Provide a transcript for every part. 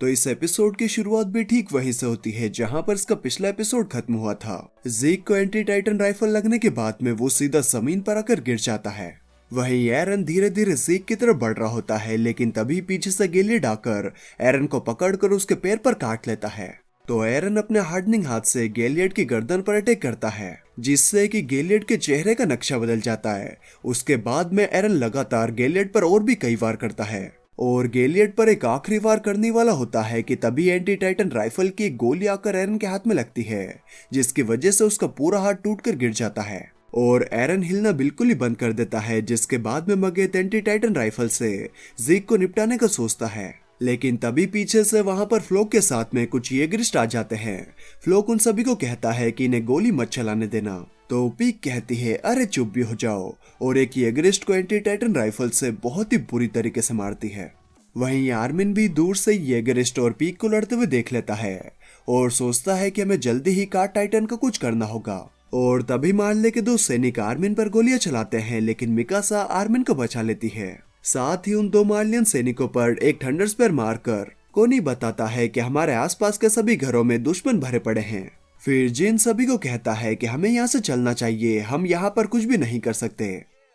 तो इस एपिसोड की शुरुआत भी ठीक वहीं से होती है जहां पर इसका पिछला एपिसोड खत्म हुआ था। ज़ेक को एंटी टाइटन राइफल लगने के बाद में वो सीधा जमीन पर आकर गिर जाता है। वहीं एरन धीरे धीरे ज़ेक की तरफ बढ़ रहा होता है, लेकिन तभी पीछे से गिलियड आकर एरन को पकड़कर उसके पैर पर काट लेता है। तो एरन अपने हार्डनिंग हाथ से गैलियड की गर्दन पर अटैक करता है, जिससे कि गैलियड के चेहरे का नक्शा बदल जाता है। उसके बाद में एरन लगातार गैलियड पर और भी कई वार करता है और गैलियड पर एक आखिरी वार करने वाला होता है कि तभी एंटी टाइटन राइफल की एक गोली आकर एरन के हाथ में लगती है, जिसकी वजह से उसका पूरा हाथ टूटकर गिर जाता है और एरन हिलना बिल्कुल ही बंद कर देता है। जिसके बाद में मगेत एंटी टाइटन राइफल से ज़ेक को निपटाने का सोचता है, लेकिन तभी पीछे से वहां पर फ्लोक के साथ में कुछ येगरिस्ट आ जाते हैं। फ्लोक उन सभी को कहता है कि इन्हें गोली मत चलाने देना, तो पीक कहती है अरे चुप भी हो जाओ, और एक येगरिस्ट को एंटी टाइटन राइफल से बहुत ही बुरी तरीके से मारती है। वहीं आर्मिन भी दूर से येगरिस्ट और पीक को लड़ते हुए देख लेता है और सोचता है कि हमें जल्दी ही कार्ड टाइटन का कुछ करना होगा। और तभी मार्ले के दो सैनिक आर्मिन पर गोलियां चलाते हैं, लेकिन मिकासा आर्मिन को बचा लेती है। साथ ही उन दो मार्लियन सैनिकों पर एक थंडर स्पेयर मारकर कोनी बताता है कि हमारे आसपास के सभी घरों में दुश्मन भरे पड़े हैं। फिर जिन सभी को कहता है कि हमें यहाँ से चलना चाहिए, हम यहाँ पर कुछ भी नहीं कर सकते।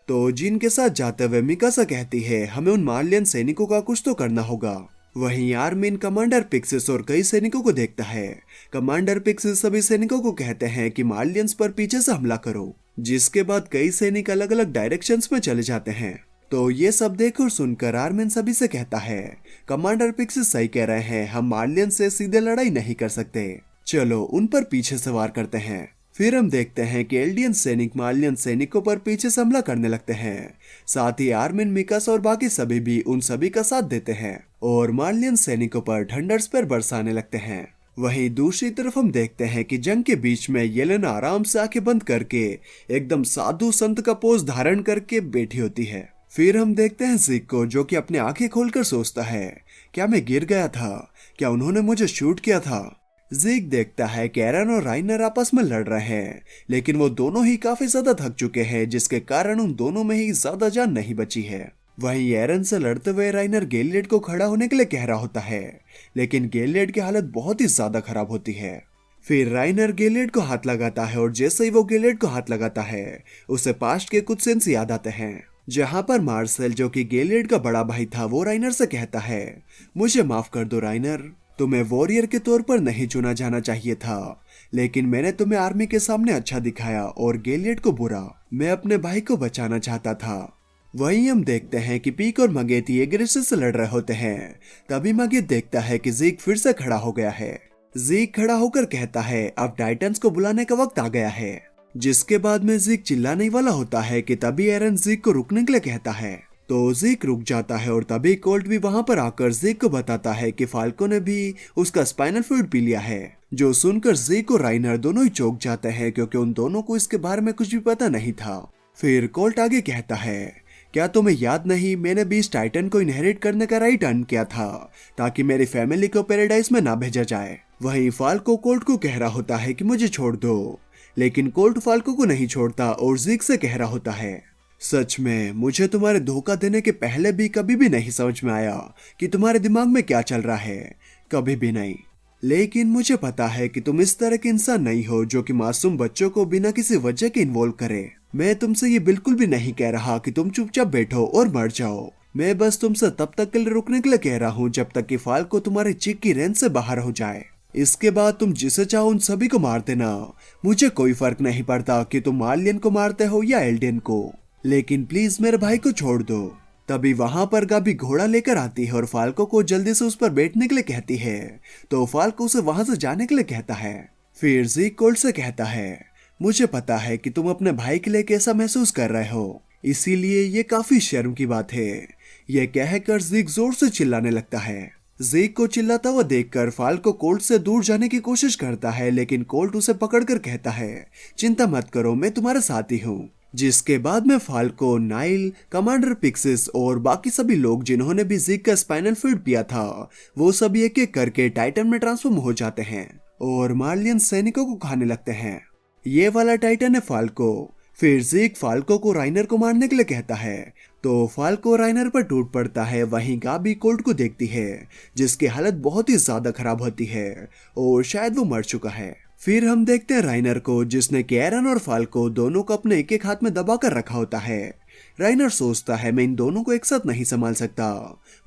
तो जिन के साथ जाते हुए मिकासा कहती है हमें उन मार्लियन सैनिकों का कुछ तो करना होगा। वहीं आर्मिन कमांडर पिक्सिस और कई सैनिकों को देखता है। कमांडर पिक्सिस सभी सैनिकों को कहते हैं कि मार्लियंस पर पीछे से हमला करो, जिसके बाद कई सैनिक अलग अलग डायरेक्शंस में चले जाते हैं। तो ये सब देख और सुनकर आर्मिन सभी से कहता है कमांडर पिक्सिस सही कह रहे हैं, हम मार्लियन से सीधे लड़ाई नहीं कर सकते, चलो उन पर पीछे से वार करते हैं। फिर हम देखते हैं कि एल्डियन सैनिक मार्लियन सैनिकों पर पीछे से हमला करने लगते हैं। साथ ही आर्मिन, मिकास और बाकी सभी भी उन सभी का साथ देते हैं और मार्लियन सैनिकों पर थंडर स्पेयर बरसाने लगते हैं। वहीं दूसरी तरफ हम देखते हैं कि जंग के बीच में येलेना आराम से आंखें बंद करके एकदम साधु संत का पोज धारण करके बैठी होती है। फिर हम देखते हैं ज़ेक को, जो कि अपनी आंखें खोलकर सोचता है क्या मैं गिर गया था, क्या उन्होंने मुझे शूट किया था। ज़ेक देखता है कि एरन और राइनर आपस में लड़ रहे हैं, लेकिन वो दोनों ही काफी ज्यादा थक चुके हैं, जिसके कारण उन दोनों में ही ज्यादा जान नहीं बची है। वहीं एरन से लड़ते हुए राइनर गैलियड को खड़ा होने के लिए कह रहा होता है, लेकिन गैलियड की हालत बहुत ही ज्यादा खराब होती है। फिर राइनर गैलियड को हाथ लगाता है और जैसे ही वो गैलियड को हाथ लगाता है उसे पास्ट के कुछ सीन्स याद आते हैं, जहां पर मार्सेल, जो कि गैलियड का बड़ा भाई था, वो राइनर से कहता है मुझे माफ कर दो राइनर, तुम्हें वॉरियर के तौर पर नहीं चुना जाना चाहिए था, लेकिन मैंने तुम्हें आर्मी के सामने अच्छा दिखाया और गैलियड को बुरा। मैं अपने भाई को बचाना चाहता था। वहीं हम देखते हैं कि पीक और मगेत येगरिस्ट से लड़ रहे होते हैं। तभी मगेत देखता है कि ज़ेक फिर से खड़ा हो गया है। ज़ेक खड़ा होकर कहता है अब टाइटन्स को बुलाने का वक्त आ गया है, जिसके बाद में ज़ेक चिल्लाने वाला होता है कि तभी एरन ज़ेक को रुकने के लिए कहता है। तो ज़ेक रुक जाता है और तभी कोल्ट भी वहां पर आकर ज़ेक को बताता है कि फाल्को ने भी उसका स्पाइनल फ्लूइड पी लिया है। जो सुनकर ज़ेक और राइनर दोनों ही चौंक जाते हैं, क्योंकि उन दोनों को इसके बारे में कुछ भी पता नहीं था। फिर कोल्ट आगे कहता है क्या तुम्हें याद नहीं, मैंने 20 टाइटन को इनहेरिट करने का राइट अर्न किया था ताकि मेरी फैमिली को पैराडाइज में ना भेजा जाए। वहीं फाल्को कोल्ट को कह रहा होता है कि मुझे छोड़ दो, लेकिन कोल्ट फाल्को को नहीं छोड़ता और ज़ेक से कह रहा होता है सच में मुझे तुम्हारे धोखा देने के पहले भी कभी भी नहीं समझ में आया कि तुम्हारे दिमाग में क्या चल रहा है, कभी भी नहीं। लेकिन मुझे पता है कि तुम इस तरह के इंसान नहीं हो जो कि मासूम बच्चों को बिना किसी वजह के इन्वॉल्व करे। मैं तुमसे ये बिल्कुल भी नहीं कह रहा कि तुम चुपचाप बैठो और मर जाओ। मैं बस तुमसे तब तक के लिए रुकने के लिए कह रहा हूँ जब तक कि फाल्को तुम्हारी चिक की रेंज से बाहर हो जाए। इसके बाद तुम जिसे चाहो उन सभी को मार देना, मुझे कोई फर्क नहीं पड़ता कि तुम मार्लियन को मारते हो या एल्डियन को, लेकिन प्लीज मेरे भाई को छोड़ दो। तभी वहां पर गाबी घोड़ा लेकर आती है और फाल्को को जल्दी से उस पर बैठने के लिए कहती है, तो फाल्को उसे वहां से जाने के लिए कहता है। फिर ज़ेक कोल्ट से कहता है मुझे पता है कि तुम अपने भाई के लिए कैसा महसूस कर रहे हो, इसीलिए ये काफी शर्म की बात है। यह कहकर ज़ेक जोर से चिल्लाने लगता है। ज़ेक को चिल्लाता हुआ देखकर फाल्को कोल्ट से दूर जाने की कोशिश करता है, लेकिन कोल्ट उसे पकड़कर कहता है चिंता मत करो, मैं तुम्हारे साथ ही हूँ। जिसके बाद में फाल्को, नाइल, कमांडर पिक्सिस और बाकी सभी लोग जिन्होंने भी ज़ेक का स्पाइनल फ्लूइड पिया था, वो सभी एक एक करके टाइटन में ट्रांसफॉर्म हो जाते हैं और मार्लियन सैनिकों को खाने लगते हैं। ये वाला टाइटन है फाल्को। फिर ज़ीक फाल्को को राइनर को मारने के लिए कहता है, तो फाल्को राइनर पर टूट पड़ता है। वहीं गाबी कोल्ट को देखती है जिसकी हालत बहुत ही ज्यादा खराब होती है और शायद वो मर चुका है। फिर हम देखते हैं राइनर को जिसने कि एरन और फाल्को दोनों को अपने एक एक हाथ में दबा कर रखा होता है। राइनर सोचता है मैं इन दोनों को एक साथ नहीं संभाल सकता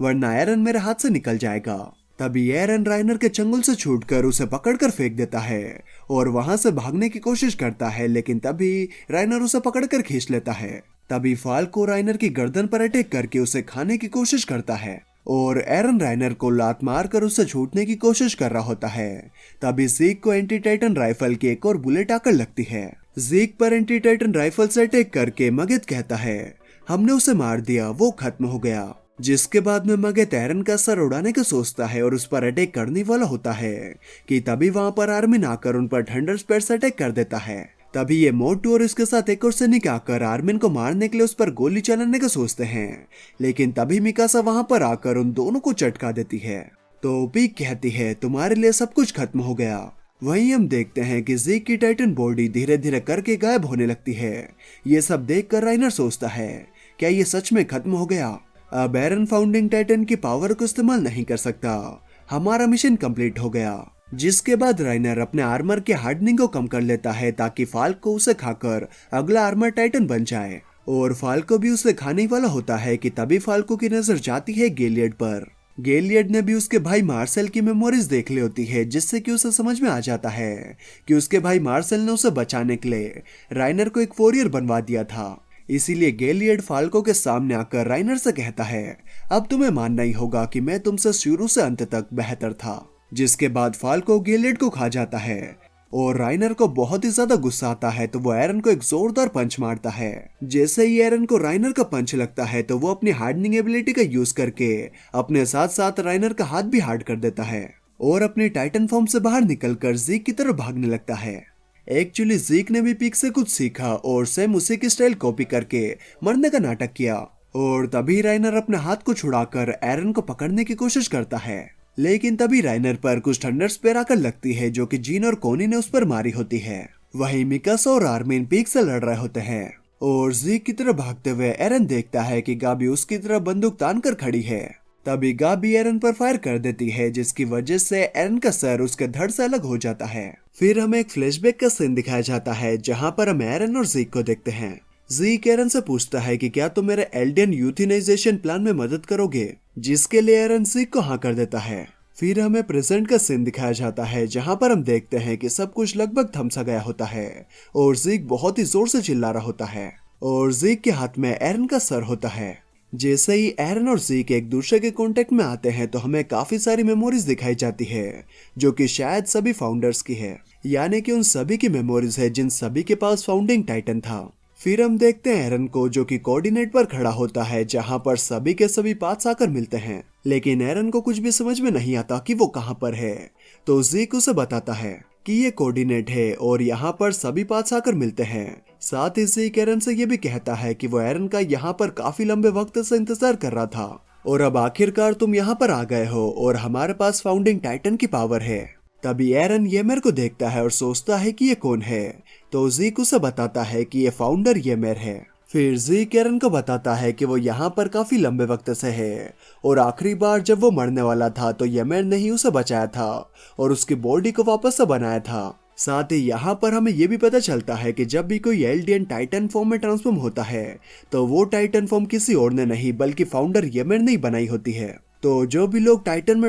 वरना एरन मेरे हाथ से निकल जाएगा। तभी एरन राइनर के चंगुल से छूटकर उसे पकड़कर फेंक देता है और वहां से भागने की कोशिश करता है, लेकिन तभी राइनर उसे पकड़कर खींच लेता है। तभी फाल्को राइनर की गर्दन पर अटैक करके उसे खाने की कोशिश करता है और एरन राइनर को लात मारकर उससे छूटने की कोशिश कर रहा होता है। तभी ज़ीक को एंटी टाइटन राइफल की एक और बुलेट आकर लगती है। ज़ीक पर एंटी टाइटन राइफल से अटैक करके मगेत कहता है हमने उसे मार दिया, वो खत्म हो गया। जिसके बाद में मगेत एरन का सर उड़ाने का सोचता है और उस पर अटैक करने वाला होता है कि तभी वहां पर आर्मिन आकर उन पर थंडर स्पीड से अटैक कर देता है। तभी ये मोटू और इसके साथ एक और सैनिक आकर आर्मिन को मारने के लिए उस पर गोली चलाने का सोचते हैं, लेकिन तभी मिकासा वहां पर आकर उन दोनों को चटका देती है। तो पीक कहती है तुम्हारे लिए सब कुछ खत्म हो गया। वहीं हम देखते हैं कि ज़ीक की टाइटन बॉडी धीरे धीरे करके गायब होने लगती है। ये सब देखकर राइनर सोचता है क्या ये सच में खत्म हो गया? अब एरन फाउंडिंग टाइटन की पावर को इस्तेमाल नहीं कर सकता, हमारा मिशन कंप्लीट हो गया। जिसके बाद राइनर अपने आर्मर के हार्डनिंग को कम कर लेता है ताकि फाल्को उसे खाकर अगला आर्मर टाइटन बन जाए और फाल्को भी उसे खाने वाला होता है कि तभी फाल्को की नजर जाती है गेलियड पर। गेलियड ने भी उसके भाई मार्सेल की मेमोरीज देख ली होती है जिससे कि उसे समझ में आ जाता है कि उसके भाई मार्सेल ने उसे बचाने के लिए राइनर को एक वॉरियर बनवा दिया था। इसीलिए गेलियड फाल्को के सामने आकर राइनर से कहता है अब तुम्हें मानना ही होगा कि मैं तुमसे शुरू से अंत तक बेहतर था। जिसके बाद फाल्को गेलियड को खा जाता है और राइनर को बहुत ही ज्यादा गुस्सा आता है तो वो एरन को एक जोरदार पंच मारता है। जैसे ही एरन को राइनर का पंच लगता है तो वो अपनी हार्डनिंग एबिलिटी का यूज करके अपने साथ साथ राइनर का हाथ भी हार्ड कर देता है और अपने टाइटन फॉर्म से बाहर निकलकर ज़ीक की तरफ भागने लगता है। एक्चुअली ज़ीक ने भी पीक से कुछ सीखा और सेम उसी की स्टाइल कॉपी करके मरने का नाटक किया और तभी राइनर अपने हाथ को छुड़ाकर एरन को पकड़ने की कोशिश करता है, लेकिन तभी राइनर पर कुछ थंडर स्पीयर आकर लगती है जो कि जीन और कोनी ने उस पर मारी होती है। वहीं मिकासा और आर्मिन पीक से लड़ रहे होते हैं और ज़ीक की तरफ भागते हुए एरन देखता है कि गाबी उसकी तरफ बंदूक तान कर खड़ी है। तभी गाबी एरन पर फायर कर देती है जिसकी वजह से एरन का सर उसके धड़ से अलग हो जाता है। फिर हमें एक फ्लैशबैक का सीन दिखाया जाता है जहां पर हम एरन और ज़ीक को देखते हैं। ज़ीक एरन से पूछता है कि क्या तुम मेरे एल्डियन यूथनाइजेशन प्लान में मदद करोगे, जिसके लिए एरन ज़ीक को हाँ कर देता है। फिर हमें प्रेजेंट का सीन दिखाया जाता है जहां पर हम देखते हैं कि सब कुछ लगभग थम सा गया होता है और ज़ीक बहुत ही जोर से चिल्ला रहा होता है और ज़ीक के हाथ में एरन का सर होता है। जैसे ही एरन और ज़ीक एक दूसरे के कांटेक्ट में आते हैं तो हमें काफी सारी मेमोरीज दिखाई जाती है जो कि शायद सभी फाउंडर्स की है, यानी कि उन सभी की मेमोरीज है जिन सभी के पास फाउंडिंग टाइटन था। फिर हम देखते हैं एरन को जो कि कोऑर्डिनेट पर खड़ा होता है जहां पर सभी के सभी पार्ट्स आकर मिलते हैं, लेकिन एरन को कुछ भी समझ में नहीं आता कि वो कहां पर है। तो ज़ीक उसे बताता है कि ये कोऑर्डिनेट है और यहाँ पर सभी पार्ट्स आकर मिलते हैं। साथ ही ज़ीक एरन से ये भी कहता है कि वो एरन का यहाँ पर काफी लंबे वक्त से इंतजार कर रहा था और अब आखिरकार तुम यहाँ पर आ गए हो और हमारे पास फाउंडिंग टाइटन की पावर है। तभी एरन येमेर को देखता है और सोचता है कि ये कौन है, तो ज़ीक उसे बताता है कि ये फाउंडर येमेर है। फिर ज़ीक एरन को बताता है कि वो यहाँ पर काफी लंबे वक्त से है और आखिरी बार जब वो मरने वाला था तो येमेर ने ही उसे बचाया था और उसकी बॉडी को वापस से बनाया था। साथ ही यहाँ पर हमें ये भी पता चलता है कि जब भी कोई एल्डियन टाइटन फॉर्म में ट्रांसफॉर्म होता है तो वो टाइटन फॉर्म किसी और ने नहीं बल्कि फाउंडर येमेर ने ही बनाई होती है। तो जो भी लोग टाइटन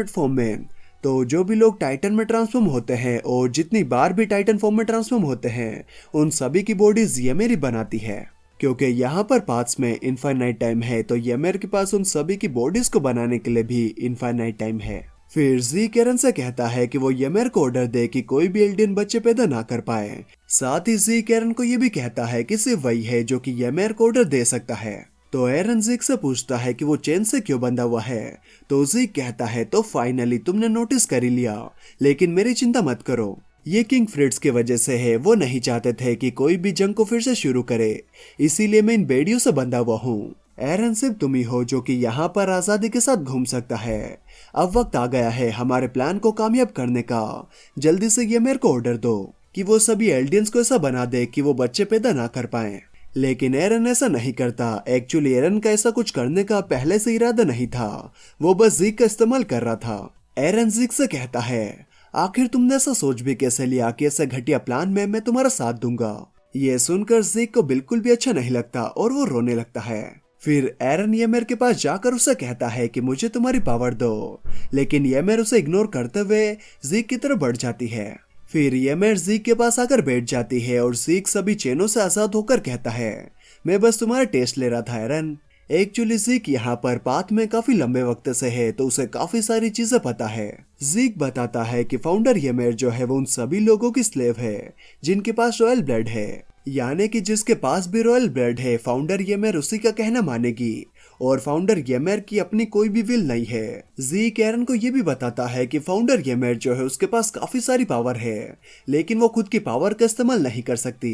में ट्रांसफॉर्म होते हैं और जितनी बार भी टाइटन फॉर्म में ट्रांसफॉर्म होते हैं उन सभी की बॉडीज येमेर ही बनाती है। क्योंकि यहाँ पर पार्ट्स में इनफाइनाइट टाइम है तो येमेर के पास उन सभी की बॉडीज को बनाने के लिए भी इनफाइनाइट टाइम है। फिर ज़ीक एरन से कहता है कि वो येमेर को ऑर्डर दे कि कोई भी एल्डियन बच्चे पैदा ना कर पाए। साथ ही ज़ीक एरन को ये भी कहता है कि सिर्फ वही है जो कि येमेर को ऑर्डर दे सकता है। तो एरन ज़ीक से पूछता है कि वो चेन से क्यों बंधा हुआ है, तो ज़ीक कहता है तो फाइनली तुमने नोटिस कर ही लिया, लेकिन मेरी चिंता मत करो, ये किंग फ्रिट्ज की वजह से है। वो नहीं चाहते थे कि कोई भी जंग को फिर से शुरू करे, इसीलिए मैं इन बेड़ियों से बंधा हुआ हूँ। एरन सिर्फ तुम ही हो जो कि यहाँ पर आजादी के साथ घूम सकता है। अब वक्त आ गया है हमारे प्लान को कामयाब करने का। जल्दी से येमेर को ऑर्डर दो कि वो सभी एल्डियंस को ऐसा बना दे कि वो बच्चे पैदा ना कर पाए। लेकिन एरन ऐसा नहीं करता। एक्चुअली एरन का ऐसा कुछ करने का पहले से इरादा नहीं था, वो बस जीक का इस्तेमाल कर रहा था। एरन जीक से कहता है, आखिर तुमने ऐसा सोच भी कैसे लिया कि ऐसे घटिया प्लान में मैं तुम्हारा साथ दूंगा। ये सुनकर जीक को बिल्कुल भी अच्छा नहीं लगता और वो रोने लगता है। फिर एरन येमेर के पास जाकर उसे कहता है कि मुझे तुम्हारी पावर दो, लेकिन येमेर उसे इग्नोर करते हुए जीक की तरफ बढ़ जाती है। फिर येमेर जीक के पास आकर बैठ जाती है और जीक सभी चेनों से आजाद होकर कहता है, मैं बस तुम्हारा टेस्ट ले रहा था एरन। एक्चुअली जीक यहाँ पर पाथ में काफी लंबे वक्त से है, तो उसे काफी सारी चीजें पता है। जीक बताता है कि फाउंडर येमेर जो है वो उन सभी लोगों की स्लेव है जिनके पास रॉयल ब्लड है, यानी कि जिसके पास भी रॉयल ब्लड है फाउंडर येमेर उसी का कहना मानेगी, और फाउंडर येमेर की अपनी कोई भी विल नहीं है। जीक एरन को ये भी बताता है कि फाउंडर येमेर जो है उसके पास काफी सारी पावर है, लेकिन वो खुद की पावर का इस्तेमाल नहीं कर सकती।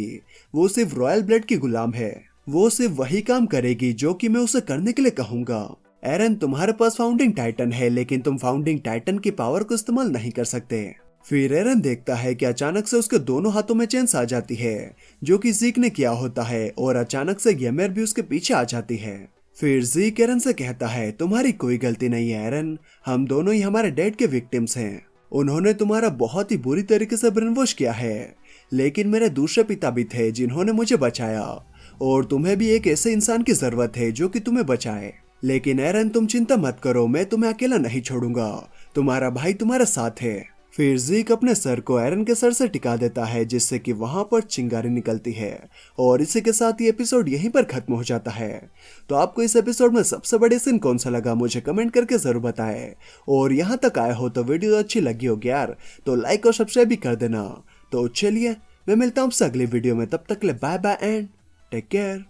वो सिर्फ रॉयल ब्लड की गुलाम है, वो सिर्फ वही काम करेगी जो कि मैं उसे करने के लिए कहूंगा। एरन, तुम्हारे पास फाउंडिंग टाइटन है, लेकिन तुम फाउंडिंग टाइटन की पावर को इस्तेमाल नहीं कर सकते। फिर एरन देखता है कि अचानक से उसके दोनों हाथों में चेन्स आ जाती है, जो कि जीक ने किया होता है, और अचानक से येमेर भी उसके पीछे आ जाती है। फिर जीक एरन से कहता है, तुम्हारी कोई गलती नहीं है एरन, हम दोनों ही हमारे डैड के विक्टिम्स हैं। उन्होंने तुम्हारा बहुत ही बुरी तरीके से ब्रेन वॉश किया है, लेकिन मेरे दूसरे पिता भी थे जिन्होंने मुझे बचाया, और तुम्हें भी एक ऐसे इंसान की जरूरत है जो कि तुम्हें बचाए। लेकिन एरन, तुम चिंता मत करो, मैं तुम्हें अकेला नहीं छोड़ूंगा, तुम्हारा भाई तुम्हारे साथ है। फिर जीक अपने सर को एरन के सर से टिका देता है, जिससे कि वहां पर चिंगारी निकलती है, और इसी के साथ ये एपिसोड यहीं पर खत्म हो जाता है। तो आपको इस एपिसोड में सबसे बड़े सीन कौन सा लगा मुझे कमेंट करके जरूर बताएं, और यहाँ तक आए हो तो वीडियो अच्छी लगी होगी यार तो लाइक और सब्सक्राइब भी कर देना। तो चलिए मैं मिलता हूँ आपसे अगली वीडियो में, तब तक ले bye bye and take care.